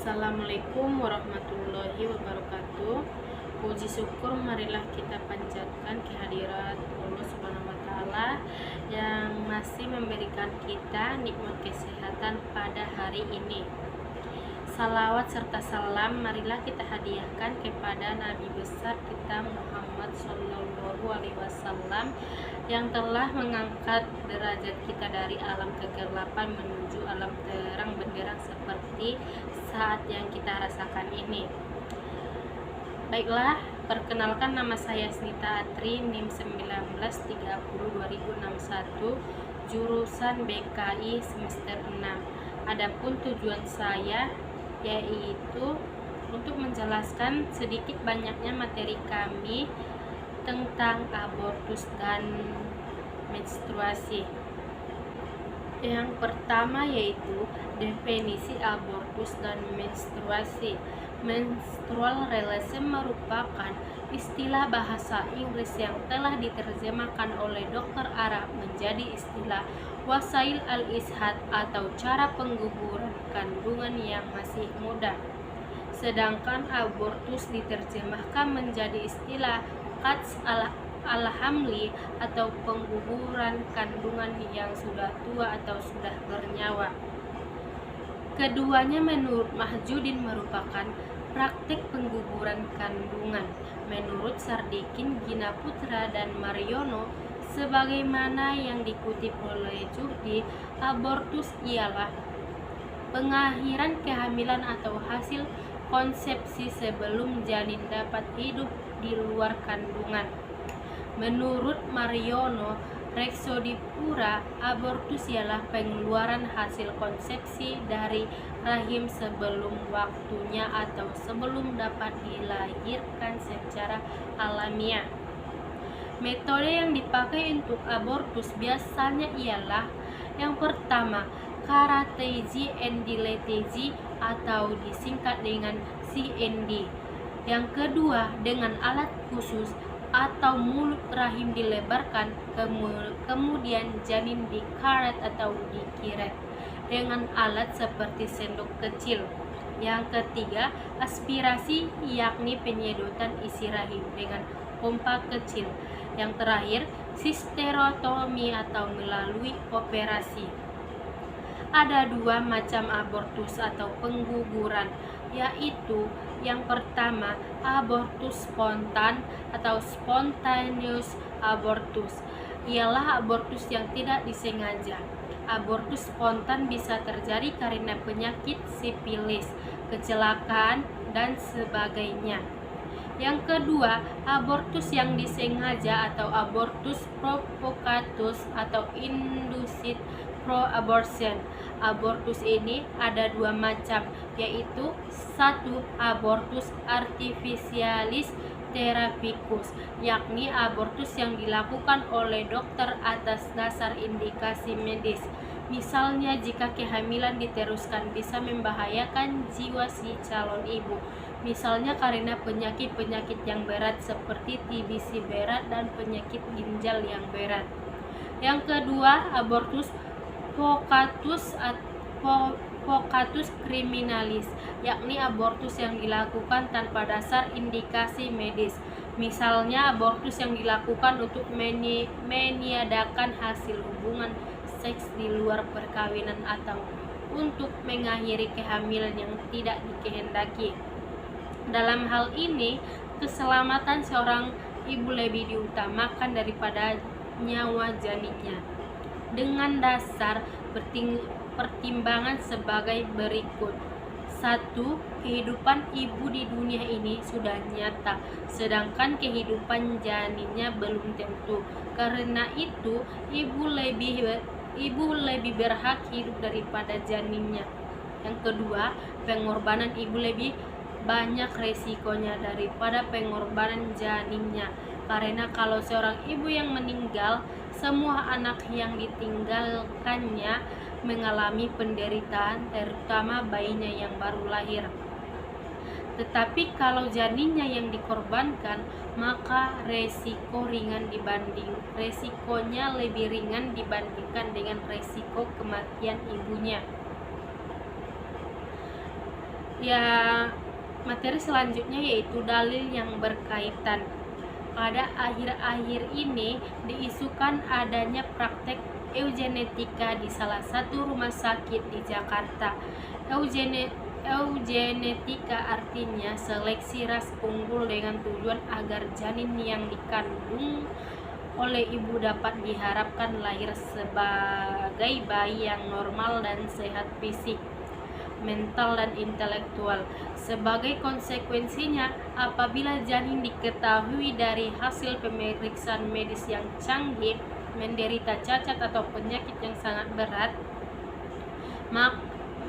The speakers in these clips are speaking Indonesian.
Assalamualaikum warahmatullahi wabarakatuh. Puji syukur marilah kita panjatkan kehadirat Allah Subhanahu wa taala yang masih memberikan kita nikmat kesehatan pada hari ini. Salawat serta salam marilah kita hadiahkan kepada Nabi besar kita Muhammad Shallallahu Alaihi Wasallam yang telah mengangkat derajat kita dari alam kegelapan menuju alam terang benderang seperti saat yang kita rasakan ini. Baiklah, perkenalkan nama saya Snita Atri, NIM 1930-2061, jurusan BKI semester 6. Adapun tujuan saya yaitu untuk menjelaskan sedikit banyaknya materi kami tentang abortus dan menstruasi. Yang pertama yaitu definisi abortus dan menstruasi. Menstrual relation merupakan istilah bahasa Inggris yang telah diterjemahkan oleh dokter Arab menjadi istilah wasail al-ishad atau cara pengguguran kandungan yang masih muda. Sedangkan abortus diterjemahkan menjadi istilah qat's al-hamli atau pengguguran kandungan yang sudah tua atau sudah bernyawa. Keduanya menurut Mahjudin merupakan praktik pengguguran kandungan. Menurut Sardikin, Gina Putra, dan Mariono, sebagaimana yang dikutip oleh Juhdi, abortus ialah pengakhiran kehamilan atau hasil konsepsi sebelum janin dapat hidup di luar kandungan. Menurut Mariono Rexodipura, abortus ialah pengeluaran hasil konsepsi dari rahim sebelum waktunya atau sebelum dapat dilahirkan secara alamiah. Metode yang dipakai untuk abortus biasanya ialah yang pertama, karateji endileteji atau disingkat dengan CND. Yang kedua, dengan alat khusus atau mulut rahim dilebarkan, kemudian janin dikaret atau dikiret dengan alat seperti sendok kecil. Yang ketiga, aspirasi, yakni penyedotan isi rahim dengan pompa kecil. Yang terakhir, sisterotomi atau melalui operasi. Ada dua macam abortus atau pengguguran, yaitu yang pertama, abortus spontan atau spontaneous abortus. Ialah abortus yang tidak disengaja. Abortus spontan bisa terjadi karena penyakit sipilis, kecelakaan, dan sebagainya. Yang kedua, abortus yang disengaja atau abortus provocatus atau induced pro-abortion. Abortus ini ada dua macam, yaitu satu, abortus artificialis therapeuticus, yakni abortus yang dilakukan oleh dokter atas dasar indikasi medis. Misalnya jika kehamilan diteruskan bisa membahayakan jiwa si calon ibu, misalnya karena penyakit-penyakit yang berat seperti TBC berat dan penyakit ginjal yang berat. Yang kedua, abortus vocatus criminalis, yakni abortus yang dilakukan tanpa dasar indikasi medis. Misalnya abortus yang dilakukan untuk meniadakan hasil hubungan seks di luar perkawinan atau untuk mengakhiri kehamilan yang tidak dikehendaki. Dalam hal ini, keselamatan seorang ibu lebih diutamakan daripada nyawa janinnya. Dengan dasar pertimbangan sebagai berikut. 1. Kehidupan ibu di dunia ini sudah nyata, sedangkan kehidupan janinnya belum tentu. Karena itu, ibu lebih berhak hidup daripada janinnya. Yang kedua, pengorbanan ibu lebih banyak resikonya daripada pengorbanan janinnya. Karena kalau seorang ibu yang meninggal, semua anak yang ditinggalkannya mengalami penderitaan, terutama bayinya yang baru lahir. Tetapi kalau janinnya yang dikorbankan, maka resikonya lebih ringan dibandingkan dengan resiko kematian ibunya. Ya, materi selanjutnya yaitu dalil yang berkaitan. Pada akhir-akhir ini diisukan adanya praktek eugenetika di salah satu rumah sakit di Jakarta. Eugenetika artinya seleksi ras unggul dengan tujuan agar janin yang dikandung oleh ibu dapat diharapkan lahir sebagai bayi yang normal dan sehat fisik, mental, dan intelektual. Sebagai konsekuensinya, apabila janin diketahui dari hasil pemeriksaan medis yang canggih menderita cacat atau penyakit yang sangat berat,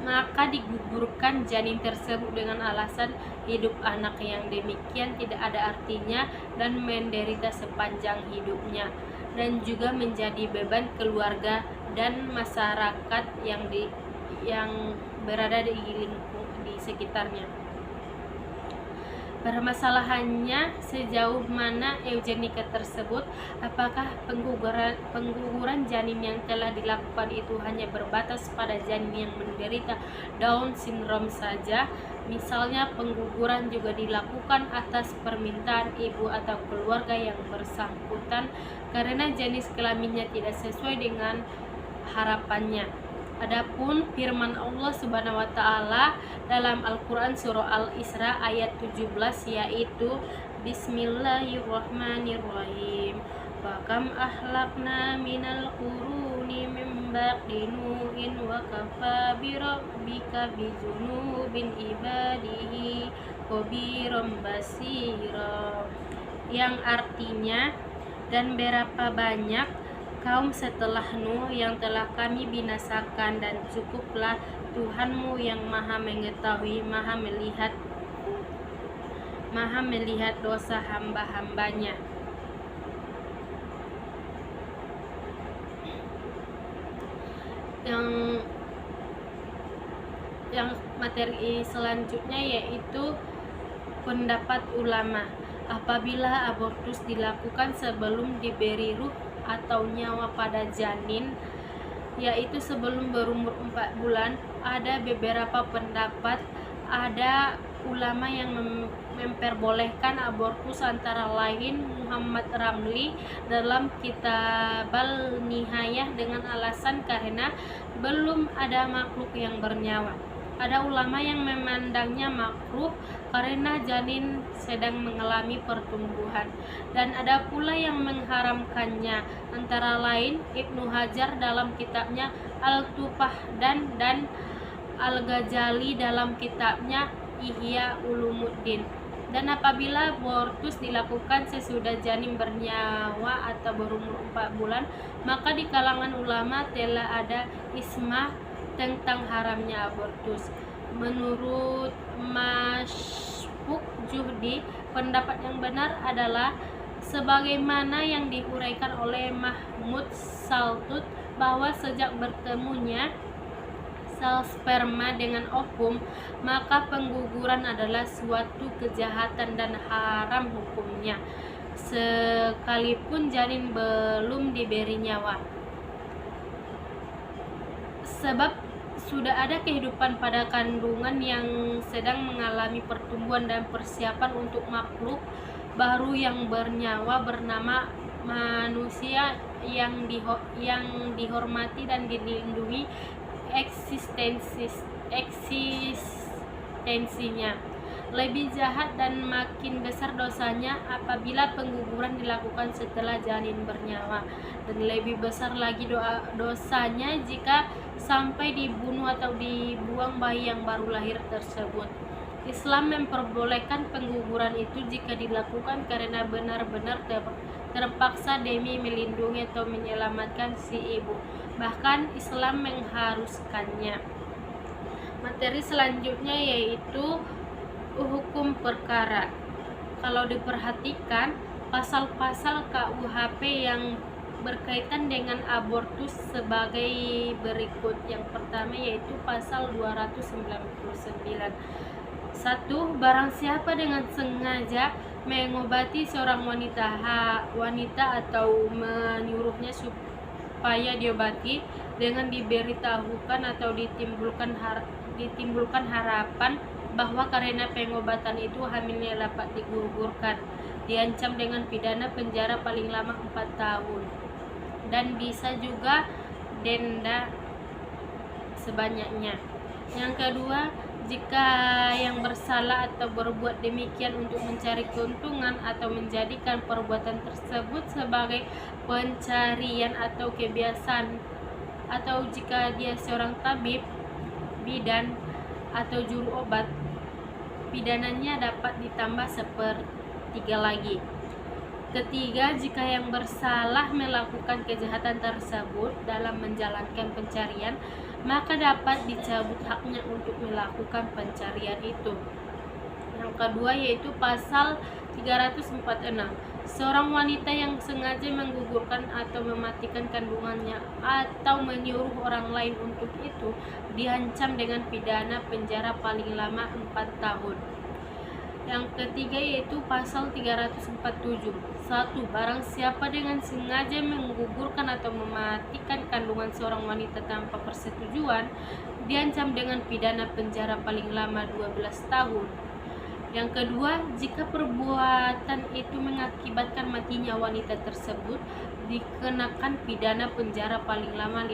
maka digugurkan janin tersebut dengan alasan hidup anak yang demikian tidak ada artinya dan menderita sepanjang hidupnya, dan juga menjadi beban keluarga dan masyarakat yang berada di sekitarnya. Permasalahannya sejauh mana eugenika tersebut, apakah pengguguran janin yang telah dilakukan itu hanya berbatas pada janin yang menderita Down syndrome saja? Misalnya pengguguran juga dilakukan atas permintaan ibu atau keluarga yang bersangkutan karena jenis kelaminnya tidak sesuai dengan harapannya. Adapun firman Allah Subhanahu wa taala dalam Al-Qur'an surah Al-Isra ayat 17 yaitu Bismillahirrahmanirrahim. Wa kam ahlakna minal quruni min ba'di nuhin wa kafa bi rabbika bi dzunubin ibadihi khabiran basira, yang artinya, dan berapa banyak kaum setelah Nuh yang telah kami binasakan, dan cukuplah Tuhanmu yang maha mengetahui, maha melihat dosa hamba-hambanya. Yang materi selanjutnya yaitu pendapat ulama. Apabila abortus dilakukan sebelum diberi ruh atau nyawa pada janin, yaitu sebelum berumur 4 bulan, ada beberapa pendapat. Ada ulama yang memperbolehkan abortus, antara lain Muhammad Ramli dalam kitab Al-Nihayah dengan alasan karena belum ada makhluk yang bernyawa. Ada ulama yang memandangnya makruh karena janin sedang mengalami pertumbuhan, dan ada pula yang mengharamkannya, antara lain Ibnu Hajar dalam kitabnya Al-Tufah dan Al-Ghazali dalam kitabnya Ihya Ulumuddin. Dan apabila abortus dilakukan sesudah janin bernyawa atau berumur 4 bulan, maka di kalangan ulama telah ada ijma tentang haramnya abortus. Menurut Masyhuk Juhdi, pendapat yang benar adalah sebagaimana yang diuraikan oleh Mahmud Saltut, bahwa sejak bertemunya sel sperma dengan ovum, maka pengguguran adalah suatu kejahatan dan haram hukumnya, sekalipun janin belum diberi nyawa. Sebab sudah ada kehidupan pada kandungan yang sedang mengalami pertumbuhan dan persiapan untuk makhluk baru yang bernyawa bernama manusia yang dihormati dan dilindungi eksistensinya. Lebih jahat dan makin besar dosanya apabila pengguguran dilakukan setelah janin bernyawa, dan lebih besar lagi dosanya jika sampai dibunuh atau dibuang bayi yang baru lahir tersebut. Islam memperbolehkan pengguguran itu jika dilakukan karena benar-benar terpaksa demi melindungi atau menyelamatkan si ibu. Bahkan Islam mengharuskannya. Materi selanjutnya yaitu hukum perkara. Kalau diperhatikan, pasal-pasal KUHP yang berkaitan dengan abortus sebagai berikut. Yang pertama yaitu pasal 299. 1. Barang siapa dengan sengaja mengobati seorang wanita atau menyuruhnya supaya diobati dengan diberitahukan atau ditimbulkan harapan bahwa karena pengobatan itu hamilnya dapat digugurkan, diancam dengan pidana penjara paling lama 4 tahun dan bisa juga denda sebanyaknya. Yang kedua, jika yang bersalah atau berbuat demikian untuk mencari keuntungan atau menjadikan perbuatan tersebut sebagai pencarian atau kebiasaan, atau jika dia seorang tabib, bidan, atau juru obat, pidananya dapat ditambah sepertiga lagi. Ketiga, jika yang bersalah melakukan kejahatan tersebut dalam menjalankan pencarian, maka dapat dicabut haknya untuk melakukan pencarian itu. Yang kedua yaitu pasal 346. Seorang wanita yang sengaja menggugurkan atau mematikan kandungannya atau menyuruh orang lain untuk itu diancam dengan pidana penjara paling lama 4 tahun. Yang ketiga yaitu pasal 347. 1. Barang siapa dengan sengaja menggugurkan atau mematikan kandungan seorang wanita tanpa persetujuan diancam dengan pidana penjara paling lama 12 tahun. Yang kedua, jika perbuatan itu mengakibatkan matinya wanita tersebut, dikenakan pidana penjara paling lama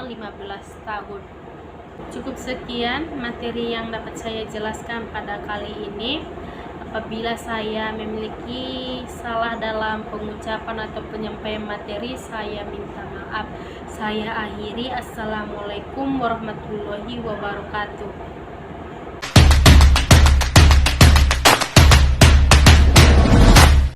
15 tahun. Cukup sekian materi yang dapat saya jelaskan pada kali ini. Apabila saya memiliki salah dalam pengucapan atau penyampaian materi, saya minta maaf. Saya akhiri. Assalamualaikum warahmatullahi wabarakatuh.